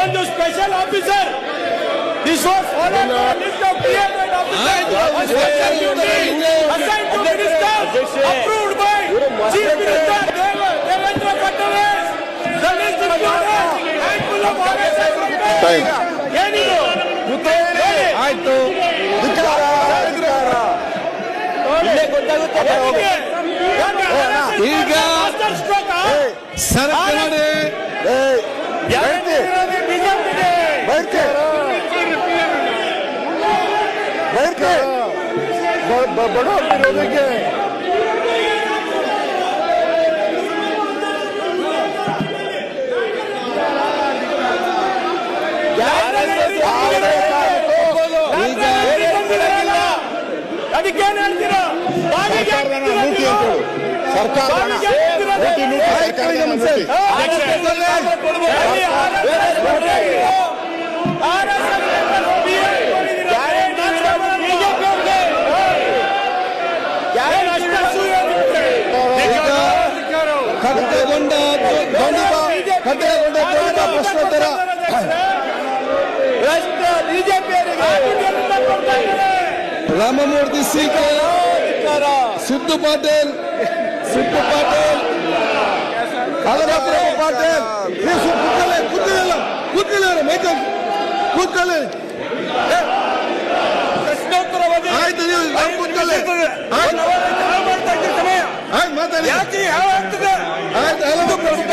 ಒಂದು special officer. This was followed by a list of created officers assigned to ministers approved by Chief Minister Devendra Fadnavis. The list included handful of officers. ಏನಿದು ಆಯ್ತು ಈಗ ಸರ್ಕಾರ बड़ो विरोधी के ಅದಕ್ಕೇನು ಹೇಳ್ತೀರಾ? ಪ್ರಶ್ನೋತ್ತರ ರಾಮಮೂರ್ತಿ ಸಿಕೆ ಸಿದ್ದು ಪಾಟೀಲ್ ಕಲರಪ್ರಭು ಪಾಟೀಲ್ ಕೂತಿಲ್ಲ ಮೈಕಲ್ ಕೂತ್ಕೊಳ್ಳಿ. ಪ್ರಶ್ನೋತ್ತರ ಆಯ್ತು ನೀವು ಕೂತ್ಕೊಳ್ಳಿ. ಆಯ್ತು ಮಾತಾಡಿ. ಯಾಕೆ ಹಾಳಾಗ್ತದೆ? ಆಯ್ತು ಆಯ್ತು ಪ್ರಶ್ನೆ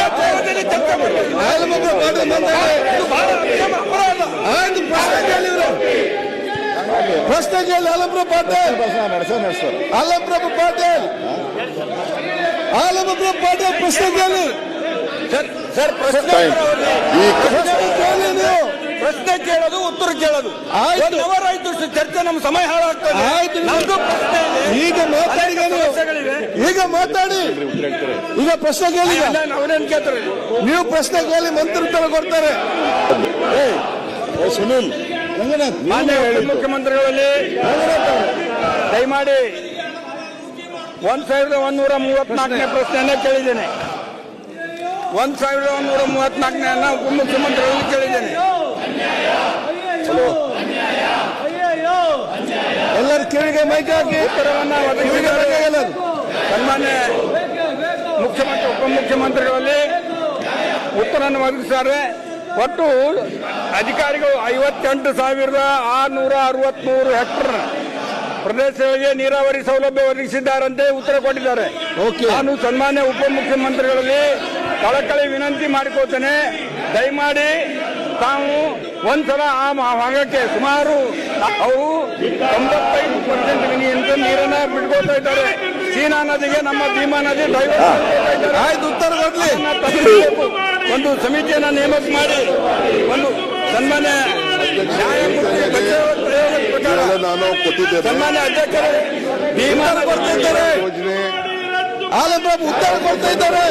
ಕೇಳಿ ಪ್ರಶ್ನೆ ಕೇಳಿ ಆಲಂಪ್ರಭು ಪಾಟೀಲ್ ಆಲಂಪ್ರಭು ಪಾಟೀಲ್ ಪ್ರಶ್ನೆ ಕೇಳಿ ಸರ್ ಪ್ರಶ್ನೆ ಕೇಳಿ ನೀವು ಪ್ರಶ್ನೆ ಕೇಳೋದು ಉತ್ತರ ಕೇಳೋದು. ಆಯ್ತು ಆಯ್ತು ಚರ್ಚೆ ನಮ್ಮ ಸಮಯ ಹಾಳಾಗ್ತದೆ. ಆಯ್ತು ನಮ್ದು ಪ್ರಶ್ನೆ ಇದೆ. ಈಗ ಮಾತಾಡಿ ಈಗ ಮಾತಾಡಿ ಈಗ ಪ್ರಶ್ನೆ ಕೇಳಿ ಅವನೇನ್ ಕೇಳ್ತಾರೆ? ನೀವು ಪ್ರಶ್ನೆ ಕೇಳಿ ಮಂತ್ರಿ ಉತ್ತರ ಕೊಡ್ತಾರೆ. ಸುನಿಲ್ ಮಾನ್ಯ ಮುಖ್ಯಮಂತ್ರಿಗಳಲ್ಲಿ ದಯಮಾಡಿ 1134ನೇ ಪ್ರಶ್ನೆಯನ್ನ ಕೇಳಿದ್ದೇನೆ. 1134ನೇ ಉಪಮುಖ್ಯಮಂತ್ರಿಗಳಲ್ಲಿ ಕೇಳಿದ್ದೇನೆ. ಎಲ್ಲರ ಕಿವಿಗೆ ಮೈಕ್ ಹಾಕಿ ಉತ್ತರವನ್ನ ಸನ್ಮಾನ್ಯ ಉಪಮುಖ್ಯಮಂತ್ರಿಗಳಲ್ಲಿ ಉತ್ತರವನ್ನು ಒದಗಿಸಿದ್ದಾರೆ. ಒಟ್ಟು ಅಧಿಕಾರಿಗಳು 58,663 ಹೆಕ್ಟರ್ ಪ್ರದೇಶಗಳಿಗೆ ನೀರಾವರಿ ಸೌಲಭ್ಯ ಒದಗಿಸಿದ್ದಾರಂತೆ ಉತ್ತರ ಕೊಟ್ಟಿದ್ದಾರೆ. ನಾನು ಸನ್ಮಾನ್ಯ ಉಪಮುಖ್ಯಮಂತ್ರಿಗಳಲ್ಲಿ ಕಳಕಳಿ ವಿನಂತಿ ಮಾಡಿಕೊಳ್ತೇನೆ, ದಯಮಾಡಿ ತಾವು ಒಂದ್ಸಲ ಆ ಭಾಗಕ್ಕೆ ಸುಮಾರು ಅವರು 95% ನೀರನ್ನ ಬಿಟ್ಕೊಳ್ತಾ ಇದ್ದಾರೆ. ಚೀನಾ ನದಿಗೆ ನಮ್ಮ ಭೀಮಾ ನದಿ ಆಯ್ತು ಉತ್ತರ ಕೊಡ್ಲಿ. ಒಂದು ಸಮಿತಿಯನ್ನ ನೇಮಕ ಮಾಡಿ ಒಂದು ಸನ್ಮಾನ್ಯ ನಾನು ಕೊಟ್ಟಿದ್ದೇನೆ. ಸನ್ಮಾನ್ಯ ಅಧ್ಯಕ್ಷರು ಭೀಮಾ ಕೊಡ್ತಾ ಇದ್ದಾರೆ. ಆಲಂಪ್ರಭು ಉತ್ತರ ಕೊಡ್ತಾ ಇದ್ದಾರೆ.